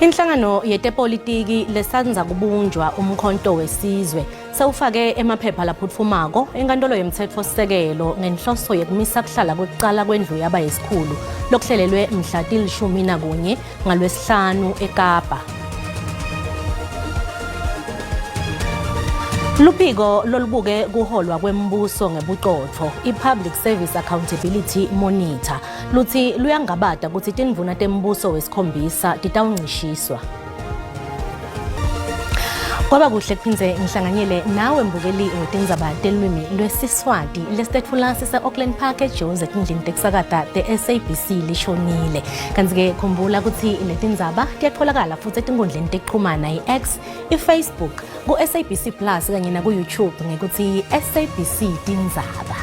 Inhlangano yetepolitiki lesanza kubunjwa umkhonto wesizwe sewufake emaphepha laphuthumako enkantolo yomthetho-sisekelo ngenhloso yekumisa kuhlala kwekuqala kwendlu yaba yesikhulu lokuhlelelwe mhla til-11 ngaLwesihlanu eKapa. Luphiko lolubuke kuholwa kwembuso ngebucotfo i-Public Service Accountability Monitor luthi luyangabata kutsi tindvuna tembuso wesikhombisa titawuncishiswa. Kwaba kuhle kuphindze ngihlanganyele nawe mbukeli wetindzaba telulwimi lwesiswati lesitetfula sise-Auckland Park eJozi etindlini tekusakata te-SABC lishonile. Kanti-ke khumbula kutsi letindzaba tiyatfolakala futsi etinkundleni tekuchumana i-X, i-Facebook, ku-SABC Plus kanye naku-YouTube ngekutsi SABC Tindzaba.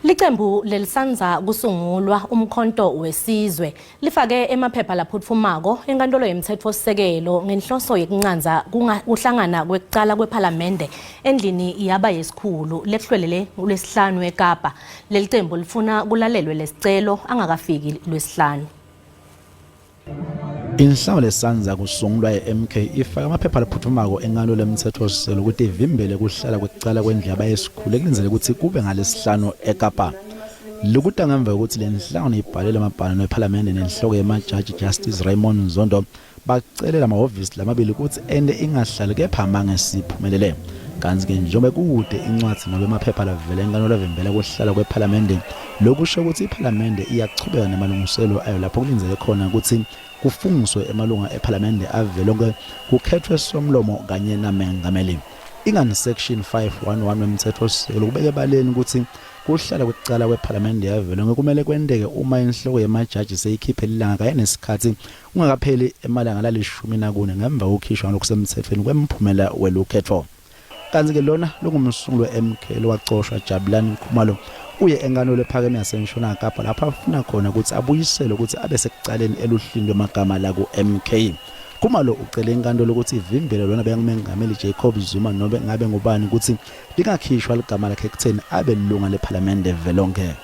Licembu lelisanza kusungulwa umkhonto wesizwe lifake emaphepha laphuthumako enkantolo yomthetho-sisekelo ngenhloso yekuncanza kuhlangana kwekuqala kwePhalamende endlini yaba yesikhulu lekuhlwelele uLwesihlanu eKapa. Leli cembu lifuna kulalelwe lesicelo angakafiki Lwesihlanu. Inhlangano lesanza kusungulwa eMK ifaka amaphepha laphuthumako enkantolo yomthetho-sisekelo ukuthi ivimbele kuhlala kwekuqala kwendlu yaba yesikhulu ekulindele ukuthi kube ngaleSihlanu eKapa. Lokuthi ngemva ukuthi le nhlangano ibhalele amabhalano ePhalamende nenhloko yemajaji Justice Raymond Zondo bacelela amahhovisi lamabili ukuthi ende ingahlali kepha mangesiphumelele. Kanti-ke njengoba kude incwadi nobe amaphepha lavela enkantolo evimbela kuhlala kwePhalamende, lokusho ukuthi iPhalamende iyachubeka namalungiselo ayo lapho kulindele khona ukuthi kufungiswe emalunga ePhalamende avelonke kukhethwe somlomo kanye namengameli. Ingani section 511 wemthetho-sisekelo kubeka ebaleni ukuthi kuhlala kwekuqala kwePhalamende yavelonke kumele kwendeke uma inhloko yemajaji seyikhiphe lilanga kanye nesikhathi kungakapheli emalanga la-14 ngemva kokukhishwa ngokusemthethweni kwemphumela welukhetho. Kanti-ke lona lungumsunguli we-MK lowacoshwa Jabulani Khumalo uye enkantolo ephakeme yaseNtshona Kapa lapho afuna khona ukuthi abuyiselwe ukuthi abe sekucaleni eluhlwini lwamagama la ku-MK. Khumalo ucele inkantolo ukuthi ivimbele lona bengumengameli Jacob Zuma nobe ngabe ngubani ukuthi lingakhishwa ligama lakhe ekutheni abe lilunga lePhalamende velonke.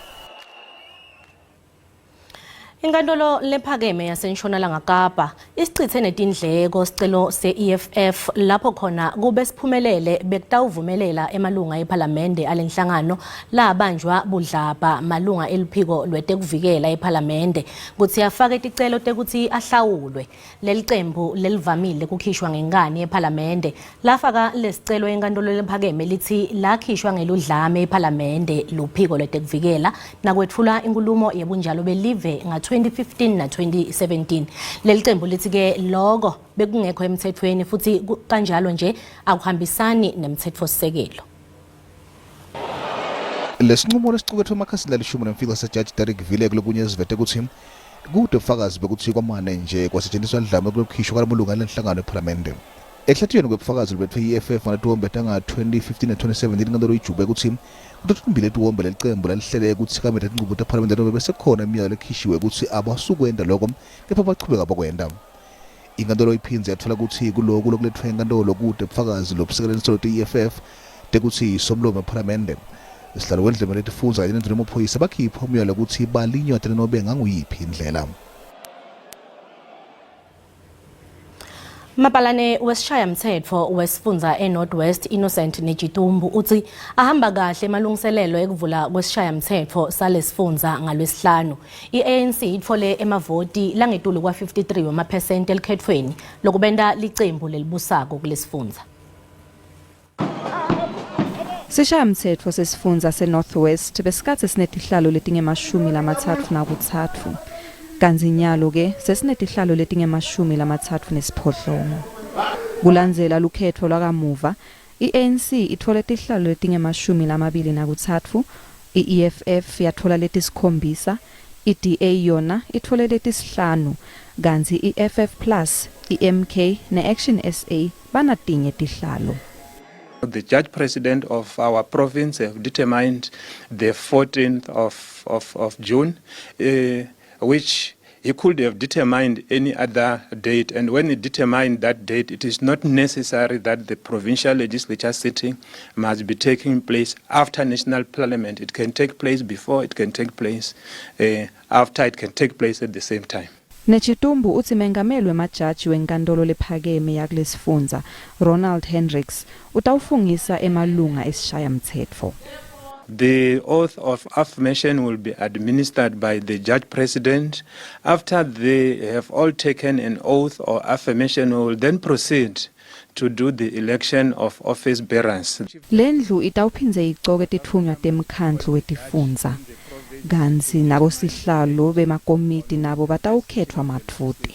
Inkantolo lephakeme yaseNtshonalanga Kapa isichithe netindleko sicelo se-EFF lapho khona kube siphumelele bekutawuvumelela emalunga ePhalamende alenhlangano labanjwa budlabha malunga eliphiko lwetekuvikela ePhalamende kuthi afake ticelo tekuthi ahlawulwe. Leli cembu lelivamile kukhishwa ngenkani ePhalamende lafaka lesicelo enkantolo lephakeme lithi lakhishwa ngeludlame ePhalamende luphiko lwetekuvikela nakwethula inkulumo yebunjalo belive 2015 na 2017. Leli cembu lithi-ke lokho bekungekho emthethweni futhi kanjalo nje akuhambisani nemthetho-sisekelo. Lesinqumo lesicukethwe emakhasini lalishumi nemfihlo sejaji Derek Vile kulokunye sivete ukuthi kude ubufakazi bekuthi kwamane nje kwasetshenziswa idlame lokukhishwa kwamalunga lenhlangano ePhalamende. Ehlathiyweni kwebufakazi lobethwe i-EFF ngatuwombe tanga 2015 na 2017 inkantolo ijube ukuthi kutothumbile tuwombe lelicembu lalihleleke ukuthi kamete inqubo ePhalamende nobe bese khona imiyalo ekhishiwe ukuthi abasukwenda lokho kepha bachubeka bakwenda. Inkantolo iphindze yathola ukuthi kuloko lokulethwe enkantolo kude ubufakazi lobusekeleni solo i-EFF tekuthi somlomo ePhalamende. Isihlalo wendlebe letifunza kanye nendlu yamaphoyisa bakhipha umyalo ukuthi balinywa nobe nganguyiphi indlela. Mapalane wesishayamthetho wesifundza eNorth-West Innocent Nejitumbu uthi ahamba kahle emalungiselelo ekuvula kwesishayamthetho salesifundza ngaLwesihlanu. I-ANC ithole emavoti langetulu kwa-53 wamaphesenti elikhethweni lokubenda licembu lelibusako kulesifundza. Sishayamthetho sesifundza seNorth-West besikhathi sinetihlalo letinge-33 kanzi nyalo-ke sesinetihlalo letinge-38. Kulandzela lukhetho lwakamuva, i-ANC ithole tihlalo letinge-23, i-EFF yathola letisikhombisa, i-DA yona ithole letisihlanu, kanzi i-FF Plus, i-MK ne-Action SA banatinye tihlalo. The judge president of our province have determined the 14th of June, which he could have determined any other date, and when he determined that date, it is not necessary that the provincial legislature sitting must be taking place after national parliament. It can take place before, it can take place after, it can take place at the same time. Nechitumbu uthi mengameli wemajaji wenkantolo lephakeme yakulesifundza Ronald Hendricks utawufungisa emalunga esishayamthetfo. The oath of affirmation will be administered by the judge president. After they have all taken an oath or affirmation, we will then proceed to do the election of office bearers. Lendlu itawuphindze igcoke titfunywa temkhandlu wetifundza. Kanzi nabo sihlalo bemakomiti nabo batawukhetfwa matfuti.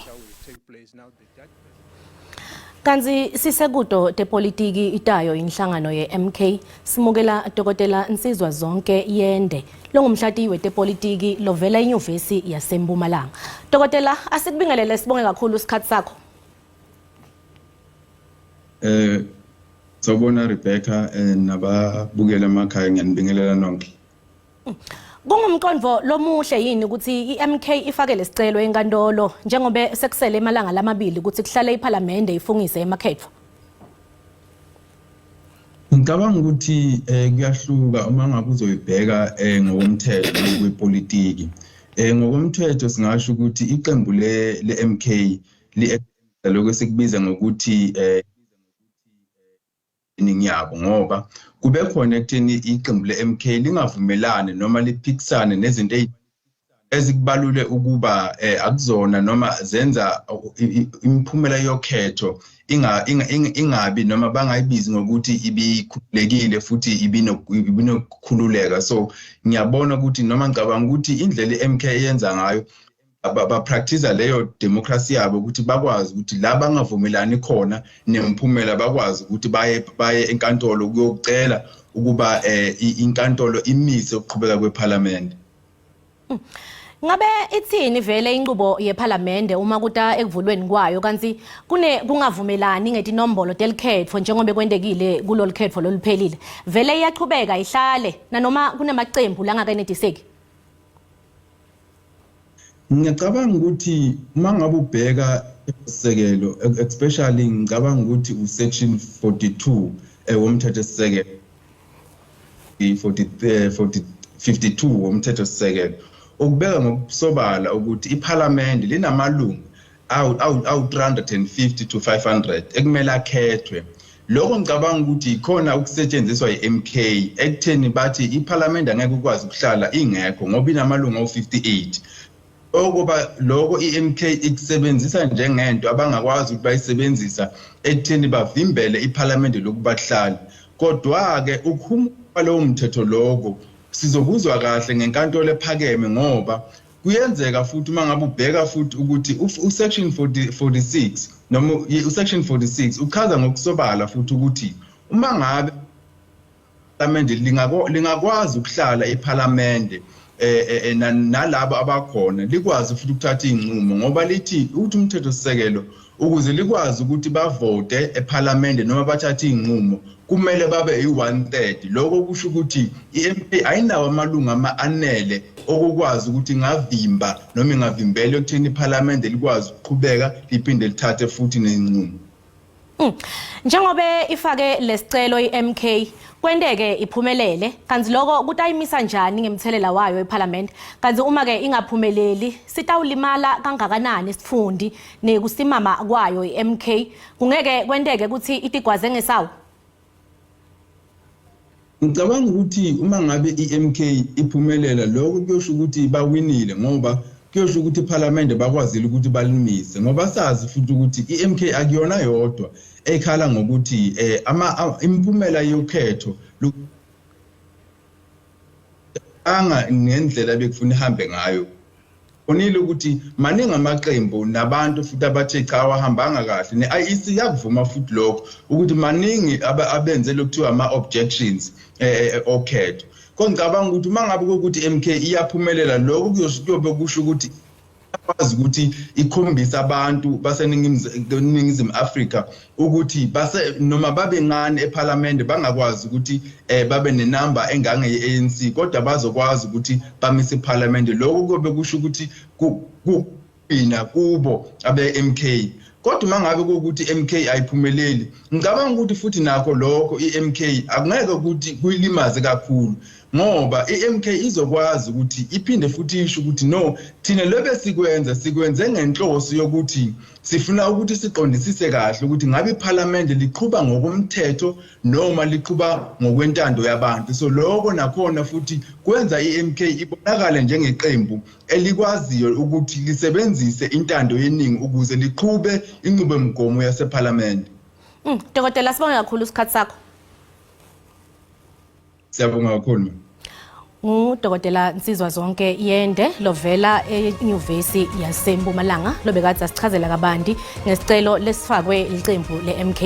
Kanzi sisekudo tepolitiki itayo inhlangano ye-MK simukela Dr. Nsizwa Zonke Yende longumhlati wetepolitiki lovela enyuvesi yaseMpumalanga. Dr. asikubingelele sibonge kakhulu isikhathi sakho. Sawubona Rebecca nababukela emakhaya ngiyanibingelela nonke. Kungumqondo lomuhle yini ukuthi iMK ifake lesicelo enkantolo njengoba sekusele emalanga lamabili ukuthi kuhlale iParliament ifungise emakhetho? Ngicabanga ukuthi kuyahluka uma ngabe uzoyibheka ngokomthetho kwepolitiki. Ngokomthetho singasho ukuthi iqembu leMK lokho sikubiza ngokuthi yabo ngoba kube khona ekutheni iqembu leMK lingavumelane noma liphikisane nezinto ezikubalule ukuba akuzona noma zenza imiphumela yokhetho ingabi noma bangayibizi ngokuthi ibikhululekile futhi ibinokukhululeka. So ngiyabona ukuthi noma ngicabanga ukuthi indlela iMK yenza ngayo ba-practice leyo democracy yabo ukuthi bakwazi ukuthi la bangavumelani khona nemphumela bakwazi ukuthi baye enkantolo ukuyokucela ukuba inkantolo imise ukuqhubeka kweParliament. Ngabe ithini vele inqubo yeParliament uma kuta ekuvulweni kwayo kanti kungavumelani ngetinombolo telikhetho njengoba kwendekile kulolikhetho loluphelile vele iyaqhubeka ihlale nanoma kunemaqembu langakenetiseki? Ngiyacabanga ukuthi uma ngabe ubheka isisekelo especially ngicabanga ukuthi usection 42 womthetho sisekelo 52 womthetho sisekelo ukubeka ngokusobala ukuthi iParliament linamalungu awu 350 to 500 ekumele akhethwe. Lokho ngicabanga ukuthi ikhona ukusetshenziswa iMK ekutheni bathi iParliament angeke ukwazi ukuhlala ingekho ngoba inamalungu awu58. Okuba lokho iMK ikusebenzisa njengento abangakwazi ukuthi bayisebenzisa ekutheni bavimbele iParliament lokubahlala. Kodwa ke ukuhuma lo mthetho lokho sizokuzwa kahle ngenkantolo ephakeme ngoba kuyenzeka futhi uma ngabe ubheka futhi ukuthi usection 46 noma usection 46 uchaza ngokusobala futhi ukuthi uma ngabe iParliament lingakwazi ukuhlala iParliament nalabo abakhona likwazi futhi ukuthatha inqumo ngoba lithi uthi umthetho sisekelo ukuze likwazi ukuthi bavote eParliament noma bathathe inqumo kumele babe yi1/3. Lokho kusho ukuthi iMP ayinawo amalunga anele okukwazi ukuthi ngavimba noma ingavimbele ukuthini iParliament likwazi ukuqhubeka liphinde lithathe futhi nenqumo. Njengoba ifake lesicelo iMK kwendeke iphumelele kanti lokho kutayimisa njani ngemthelela wayo eParliament kanti uma ke ingaphumeleli sitawulimala kangakanani isifundi nekusimama kwayo iMK kungeke kwendeke ukuthi itigwaze ngesawo? Ngicabanga ukuthi uma ngabe iMK iphumelela lokho kuyosho ukuthi bawinile ngoba kuyosho ukuthi iParliament bakwazile ukuthi balimise ngoba sazi futhi ukuthi iMK akuyona yodwa ekhala ngokuthi imiphumela yokhetho ngendlela bekufuna ihambe ngayo. Onile ukuthi maningi amaqembu nabantu futhi abathe cha wahambanga kahle neIEC yakuvuma futhi lokho ukuthi maningi abenze lokuthiwa ama-objections okhetho. Ngicabanga ukuthi uma ngabe ukuthi MK iyaphumelela lokho kuyobe kusho ukuthi ikwazi ukuthi ikhombisa abantu baseningizimu Afrika ukuthi noma babencane eParliament bangakwazi ukuthi babe nenamba engange yeANC kodwa bazokwazi ukuthi bamise iParliament. Lokho kuyobe kusho ukuthi mina kubo abe MK. Kodwa mangabe ukuthi MK ayiphumeleli, ngicabanga ukuthi futhi nakho lokho iMK akungeke ukuthi kuyilimaze kakhulu ngoba iMK izokwazi ukuthi iphinde futhi isho ukuthi no, thina lebe sikwenze ngenhloso yokuthi sifuna ukuthi siqondisise kahle ukuthi ngabe iParliament liqhubha ngokomthetho noma liqhubha ngokwentando yabantu. So lokho nakhona futhi kwenza iMK ibonakale njengeqembu elikwaziyo ukuthi lisebenzise intando yeningi ukuze liqhube inqubomgomo yaseParliament. Dokotela sibonga kakhulu isikhathi sakho. Siyabonga kakhulu. Udokotela Nsizwa Zonke Yende lovela eNyuvesi yaseMpumalanga lobekade asichazela kabanti ngesicelo lesifakwe iqembu leMK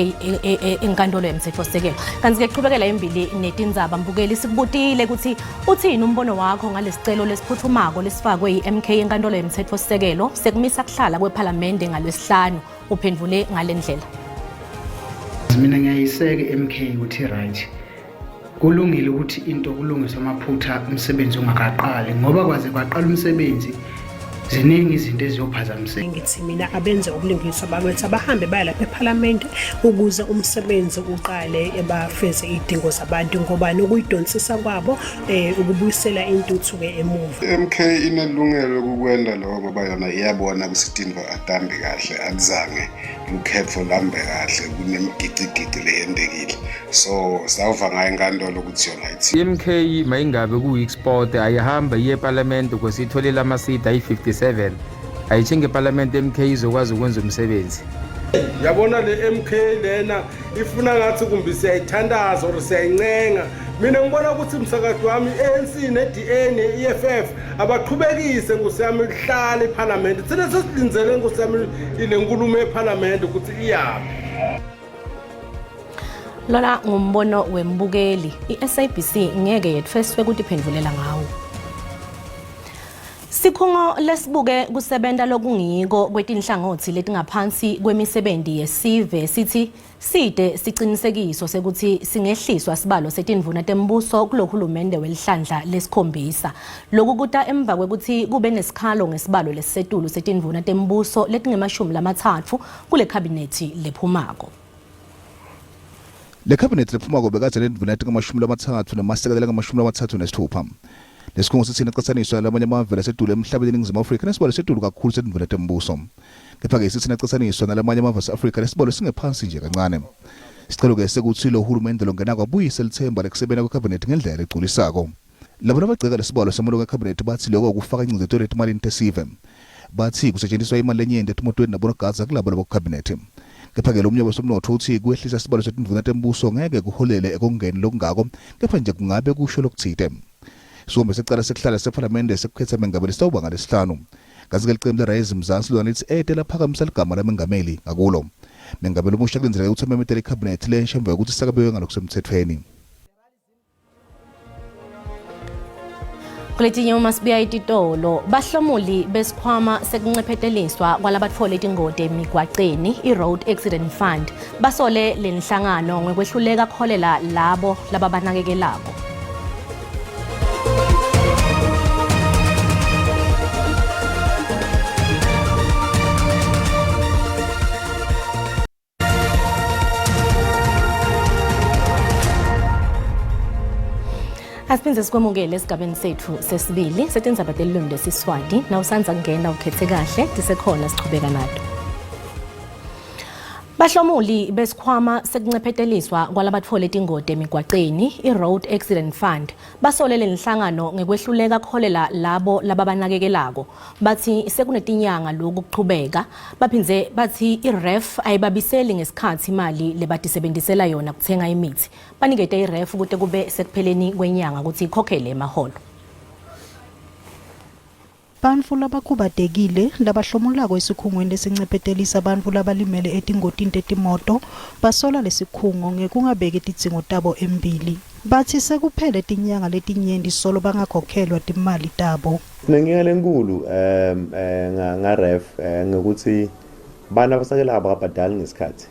enkantolo yomthethosisekelo. Kanti ke qhubekela embili netindzaba mbukeli sikubutile ukuthi uthini umbono wakho ngalesicelo lesiphuthumako lesifakwe iMK enkantolo yomthethosisekelo sekumisa kuhlala kweParliament ngalwesihlanu uphendvule ngalendlela. Mina ngiyayiseka iMK ukuthi right. Kulungile ukuthi into kulungiswa amaphutha umsebenzi ungakaqali ngoba kwaze kwaqala umsebenzi ziningi izinto eziyophazamiseka. Ngithi mina abenze ubulungiswa bakwethi abahambe baya lapha eParliament ukuze umsebenzi uqale ebafeze idingo zabantu ngoba nokuyidonsisa kwabo ukubuyisela intuthu ke emuva. MK inelungelo ukukwenda lokho ngoba yona iyabona kusidingo adambe kahle alizange ukhetho lambe kahle kunemigicigidi leyendekile. So sawuva ngayo enkantolo ukuthi yona ithi MK mayingabe ku-export ayihamba iye eParliament ukuze itholele amasidi ayi-57 ayichinge eParliament MK izokwazi ukwenza umsebenzi. Yabona le MK lena ifuna ngathi kumbe siyayithandaza or siyayincenga. Mina ngibona ukuthi umsakazi wami ANC neDA neEFF abaqhubekise ngosiyami ukuhlala eParliament. Thina sesilindzele ngosiyami ile nkulumo eParliament ukuthi iyabe. Lola ngumbono wembukeli iSABC ngeke yetfeswe ukuthi iphendvulela ngawo. Sikhungo lesibuke kusebenta lokungiko kwetinhlangothi letingaphansi kwemisebenzi yesive sithi side sicinisekiso sekuthi singehliswa sibalo setindvuna tembuso kulohulumende welihlandla lesikhombisa. Lokhu kuta emva kwekuthi kube nesikhalo ngesibalo lesisetulu setindvuna tembuso letingemashumi kule khabinethi lephumako. Le cabinet lephumako bekade lendvuna letingemashumi namasekela lengemashumi lesikhungo sithina qisaniswa lamanye amavela asedulu emhlabeni eNingizimu Afrika nesibalo setulu kakhulu setindvuna tembuso. Kepha-ke sithina qisaniswa nalamanye amavela ase-Afrika nesibalo singephansi nje kancane. Sicelo-ke sekuthi lo hulumende longenako abuyise lithemba lekusebenza kwecabinet ngendlela egculisako. Labo abagxeka lesibalo samalungu ecabinet bathi lokho kufaka ingcindezelo emalini tesive. Bathi kusetshenziswa imali enyenti etimotweni nabonogaza kulabo labo-cabinet. Kepha-ke lo mnyango wezomnotho uthi kwehlisa isibalo setindvuna tembuso ngeke kuholele ekongeni lokungako kepha nje kungabe kusho lokuthile. Sombe secala sekuhlala seParliament sekukhetha mengameli sitawuba ngalesihlanu. Kazi ke licembu leRise Mzansi lona lithi etela phakamisa ligama lamengameli ngakulo. Mengameli umusha kulenzela ukuthi amemethele icabinet lensha emva kokuthi sakabewe ngalokusemthethweni. Kuletinye uMasibiya ititolo bahlomuli besikhwama sekuncepheteliswa kwalabatfola itingoti emigwaqeni iRoad Accident Fund basole lenhlangano ngekwehluleka kholela labo lababanakekelako. Asiphinze sikwamukele esigabeni sethu sesibili setindzaba telulwimi lwesiswati nawusanza kungena ukhethe kahle tisekhona sichubeka nato. Bahlomuli besikhwama sekuncepheteliswa kwalabatfola itingoti emigwaqeni iRoad Accident Fund basole lenhlangano ngekwehluleka kholela labo lababanakekelako bathi sekunetinyanga lokuqhubeka baphindze bathi iRef ayibabiseli ngesikhathi imali lebatisebenzisela yona kuthenga imithi banikete iRef ukuthi kube sekupheleni kwenyanga ukuthi ikhokhele emaholo. Bantfu labakhubatekile labahlomulako esikhungweni lesincephetelisa bantfu labalimele etingotini tetimoto basola lesikhungo ngekungabeki tidzingo tabo embili. Bathi sekuphele tinyanga letinyenti solo bangakhokhelwa timali tabo. Nenginga lenkulu ngaRef ngekuthi bana basakela ababhadali ngesikhathi.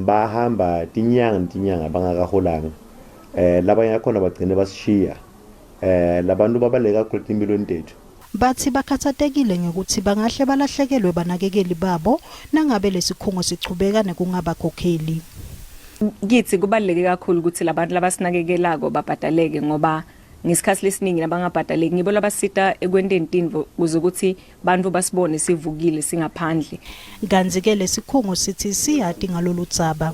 Bahamba tinyanga bangakaholanga. Labanye yakhona bagcine basishiya. Labantu babaleka kakhulu impilweni tethu. bathi bakhathatekile ngokuthi bangahle balahlekelwe banakekeli babo nangabe lesikhungo sichubeka nekungabakhokheli. Kithi kubaluleke kakhulu ukuthi labantu labasinakekelako babhadaleke ngoba ngesikhathi lesiningi nabangabhadaleki ngibo labasita ekwenteni tinto kuze ukuthi bantu basibone sivukile singaphandle. Kanzi-ke lesikhungo sithi siyadi ngalolu dzaba.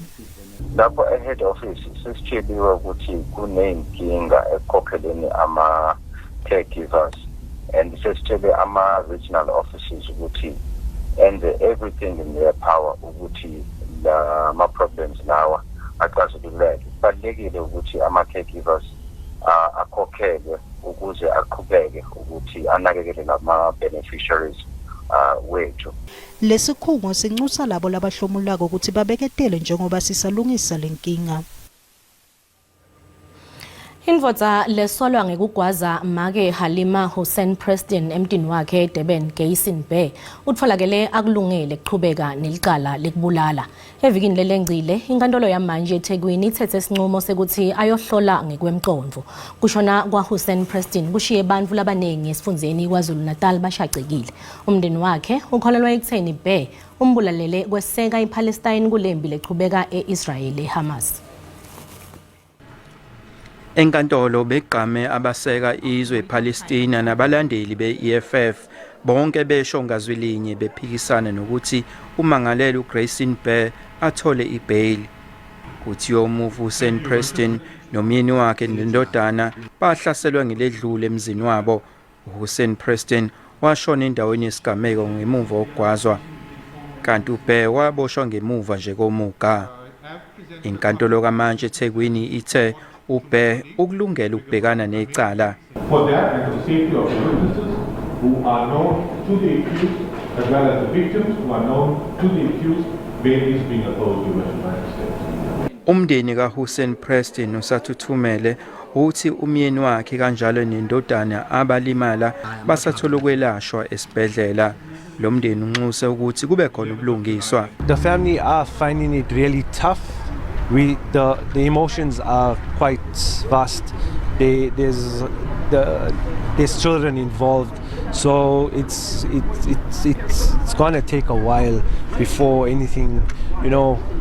Lapho head office sisitsheliwe ukuthi kunenkinga ekokhokheleni ama-caregivers and sesitshele ama-regional offices ukuthi and everything in their power ukuthi ma-problems lawa axazululeke. Kubalulekile ukuthi ama-caregivers akhokhelwe ukuze aqhubeke ukuthi anakekele lama-beneficiaries wethu. Lesikhungo sinxusa labo labahlomulako ukuthi babeketele njengoba sisalungisa lenkinga. Indvodza lesolwa ngekugwaza make Halima Hussein Preston emntini wakhe eDurban Gayson Bay utfolakele akulungele kuqhubeka nelicala lekubulala. Evikini lelengcile inkantolo yamanje eThekwini ithethe isinqumo sekuthi ayohlola ngekwemqondo. Kushona kwa Hussein Preston kushiye bantfu labanengi esifundzeni KwaZulu Natal bashaqekile. Umndeni wakhe ukholelwa ekutheni Bay umbulalele kweseka iPalestine kulembi leqhubeka eIsrael eHamas. Enkantolo begqame abaseka izwe Palestina nabalandeli be-EFF bonke besho ngazwilinye bephikisana nokuthi umangaleli uGrayson Bay athole ibail. Kuthi yomuvu Hussein Preston nomyeni wakhe nendodana bahlaselwa ngeledlule emzini wabo. Hussein Preston washona endaweni yesigameko ngemuva kokugwazwa kanti uBay waboshwa ngemuva nje komuga. Inkantolo kamanje eThekwini ithe uBay ukulungela ukubhekana necala. For that and the safety of the witnesses who are known to the accused as well as the victims who are known to the accused, bail is being opposed to the United States. Umndeni kaHussein Preston usathuthumele uthi umyeni wakhe kanjalo nendodana abalimala basathola ukwelashwa esibhedlela. Lo mndeni unxuse ukuthi kube khona ubulungiswa. The family are finding it really tough. The emotions are quite vast. There's children involved, so it's gonna take a while before anything,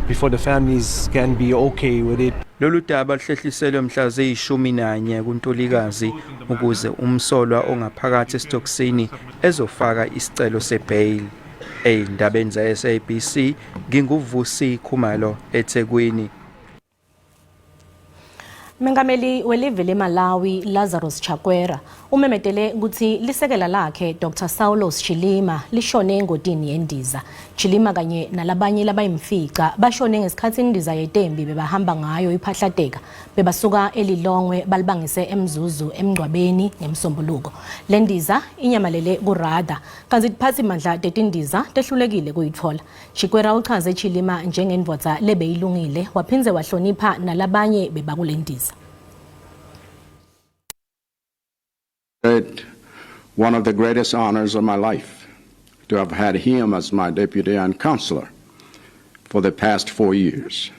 before the families can be okay with it. Lolu daba luhlehliselwe mhla zi-11 kuNtulikazi ukuze umsolwa ongaphakathi esitokisini ezofaka isicelo sebail. Ey'ndabeni ze-SABC nginguVusi Khumalo eThekwini. Mengameli welive leMalawi Lazarus Chakwera umemetele ukuthi lisekela lakhe Dr Saulos Chilima lishone engodini yendiza. Chilima kanye nalabanye labayimfica bashone ngesikhathi indiza yeTembi bebahamba ngayo iphahlateka bebasuka eLilongwe balibangise eMzuzu emgcwabeni ngemsombuluko. Lendiza inyamalele kuRada kanti iphathi mandla tetindiza tehlulekile kuyithola. Chakwera uchaze Chilima njengendvodza lebeyilungile waphinze wahlonipha nalabanye bebakulendiza. One of the greatest honors of my life, to have had him as my deputy and counselor for the past 4 years.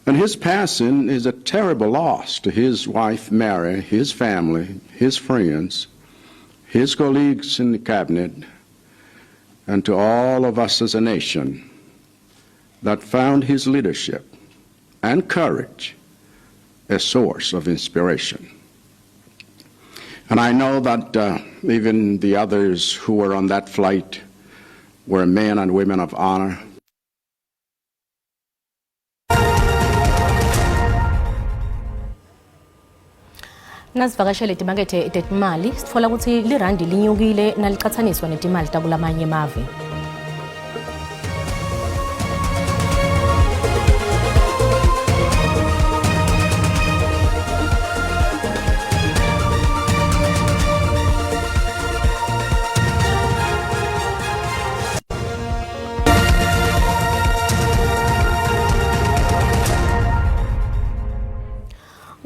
And his passing is a terrible loss to his wife, Mary, his family, his friends, his colleagues in the cabinet, and to all of us as a nation that found his leadership and courage a source of inspiration. And I know that even the others who were on that flight were men and women of honor. Nasivakashele timakethe tetimali sitfola ukuthi lirandi linyukile nalichathaniswa netimali takulamanye emave.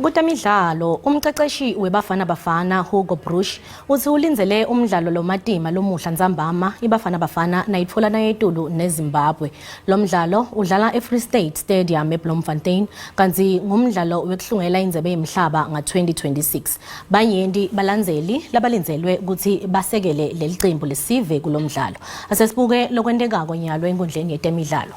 Kutemidlalo, umqeqeshi weBafana Bafana Hugo Broos uthi ulinzele umdlalo lomatima lomuhla nzambama iBafana Bafana nayitfola nayetulu neZimbabwe. Lo mdlalo udlala eFree State Stadium eBloemfontein kanti ngumdlalo wekuhlungela indzebe yemhlaba nga-2026. Banyendi balandzeli labalinzelwe ukuthi basekele leli qembu lesive kulomdlalo. Asesibuke lokwendekako nyalo enkundleni yetemidlalo.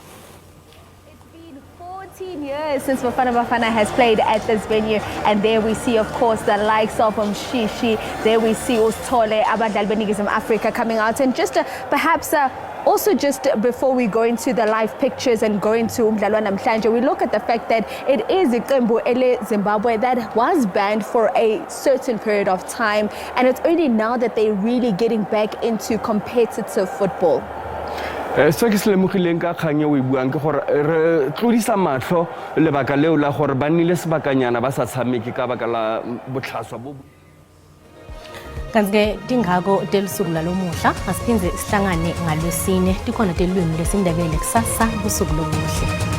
Years since Bafana Bafana has played at this venue, and there we see, of course, the likes of Mshishi. There we see Ustole, Abadal Benigizm Africa coming out, and just perhaps also just before we go into the live pictures and go into Umdlalo Namhlanje, we look at the fact that it is Iqembu ele Zimbabwe that was banned for a certain period of time, and it's only now that they're really getting back into competitive football. Se ke se lemogileng ka kgang e o e buang ke gore re tlodisa matlho lebaka leo la gore ba nnile sebakanyana ba sa tshameke ka baka la botlhaswa bo. Kanti-ke tingako telusuku lalomuhla asiphindze sihlangane ngalwesine tikhona telwimi lesindebele kusasa kusuku lomuhle.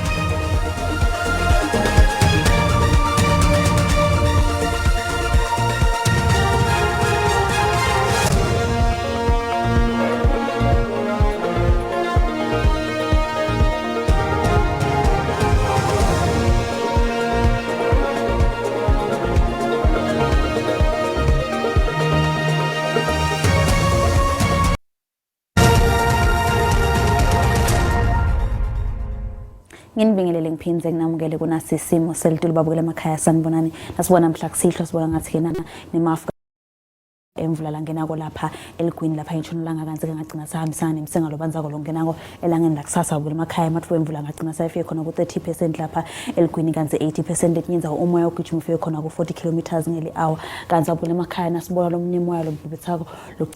Nginibingelele ngiphinze nginamukele kunasi isimo selitulo babukela emakhaya sanibonani nasibona mhla kusihlo sibona ngathi kenana nemafu emvula langenako lapha eligwini lapha entshonalanga kanti ke ngagcina sahambisana nemsengalo banzako longenako elangeni lakusasa ukule emakhaya mathu emvula ngagcina sayifike khona ku 30% lapha eligwini kanti 80% etinyenza umoya ogijima ufike khona ku 40 km ngeli hour kanti abukele emakhaya nasibona lo mnimoya lo mbibethako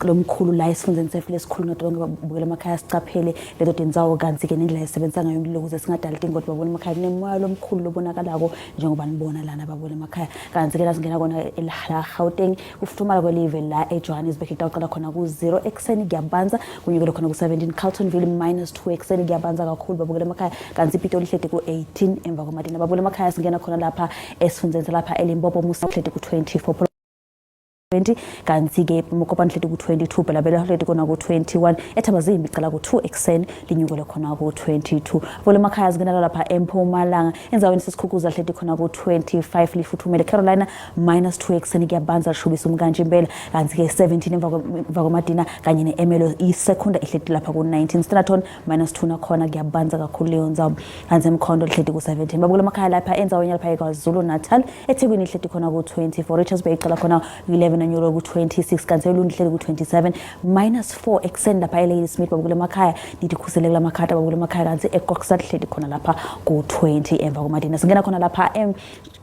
lomkhulu la esifundeni sefu lesikhulu nodonke babukele emakhaya sicaphele lezo dindzawo kanti ke nendlela esebenza ngayo umlilo ukuze singadali ingoti babukele emakhaya nemoya lomkhulu lobonakalako njengoba nibona lana babukele emakhaya kanti ke lasingena kona la Gauteng kufuthumala kwelive la eJohannesburg itaqala khona ku 0 ekseni kuyabanza kunyukele khona ku 17 Carltonville -2 ekseni kuyabanza kakhulu babukele emakhaya kanti iPitoli hlede ku 18 emva kwamadina babukele emakhaya singena khona lapha esifundeni lapha eLimpopo Musa hlede ku 24 kanti ke Mokopane hlede ku 22 Belabela hlede khona ku 21 eThabazimbi iqala ku 2 ekseni linyukele khona ku 22 babukele emakhaya singena lapha eMpumalanga enzaweni sesikhukhuza hlede khona ku 25 lifuthumele Carolina -2 ekseni kuyabanza lishubisa umkantshimbela kanti ke 17 emva kwamadina kanye neEmelo isekunda ihlede lapha ku 19 Standerton -2 nakhona kuyabanza kakhulu leyo nzawo kanti eMkhondo hlede ku 17 babukele emakhaya lapha enzaweni lapha eKwaZulu Natal eThekwini hlede khona ku 24 Richards Bay iqala khona 11 enyulo ku 26 kanti eLundi hlede ku 27 -4 ekseni lapha eLady Smith babukele emakhaya nithi khuselekela amakhata babukele emakhaya kanti eKokstad hlede khona lapha ku 20 emva kwamadina singena khona lapha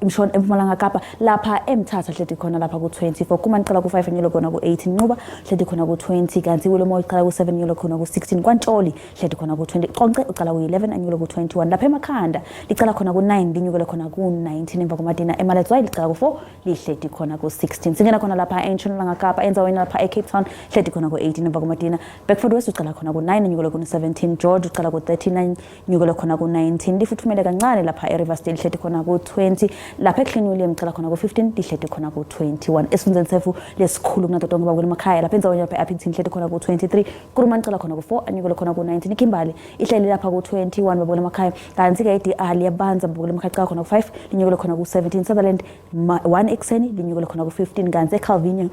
emshona eMpumalanga Kapa lapha eMthatha hlede khona lapha ku 24 kumanqala ku 5 enyulo khona ku 18 Nquba hlede khona ku 20 kanti kulomo iqala ku 7 enyulo khona ku 16 kwaNtsholi hlede khona ku 20 Qonce uqala ku 11 enyulo ku 21 lapha eMakhanda liqala khona ku 9 linyukele khona ku 19 emva kwamadina eMaletswayi liqala ku 4 lihlede khona ku 16 singena khona lapha entshonalanga Kapa enzaweni lapha eCape Town hlede khona ku 18 emva kwamadina Beckford West uqala khona ku 9 enyulo ku 17 George uqala ku 39 nyukele khona ku 19 lifuthumele kancane lapha eRiversdale hlede khona ku 20 lapha eClean William uqala khona ku 15 lihlede khona ku 21 esifundeni sefu lesikhulu kunadotonke babukele emakhaya lapha enzaweni lapha eAppington hlede khona ku 23 kurumanqala khona ku 4 anyukele khona ku 19 iKimbali ihleli lapha ku 21 babukele emakhaya kanti ke iDR liyabanza babukele emakhaya qala khona ku 5 linyukele khona ku 17 Sutherland 1 ekseni linyukele khona ku 15 kanti eCalvinia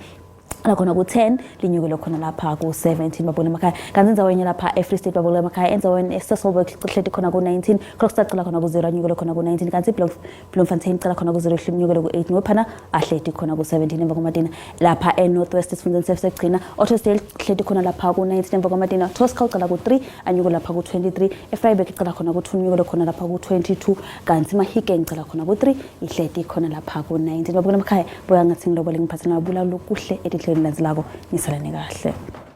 la khona ku 10 linyukele khona lapha ku 17 babukele emakhaya kanti enzaweni lapha eFree State babukele emakhaya enzaweni eSasolburg hlede khona ku 19 Krokstad qala khona ku 0 nyukele khona ku 19 kanti Bloemfontein qala khona ku 0 nyukele ku 8 ngophana ahlede khona ku 17 emva kwamadina lapha eNorthwest esifundeni sefsegcina Ottosdale hlede khona lapha ku 19 emva kwamadina Toscal qala ku 3 anyukele lapha ku 23 eFreiburg qala khona ku 2 nyukele khona lapha ku 22 kanti Mahikeng qala khona ku 3 ihlede khona lapha ku 19 babukele emakhaya boya ngathi ngilobole ngiphathana babula lokuhle edihlweni lanzilako nisalane kahle.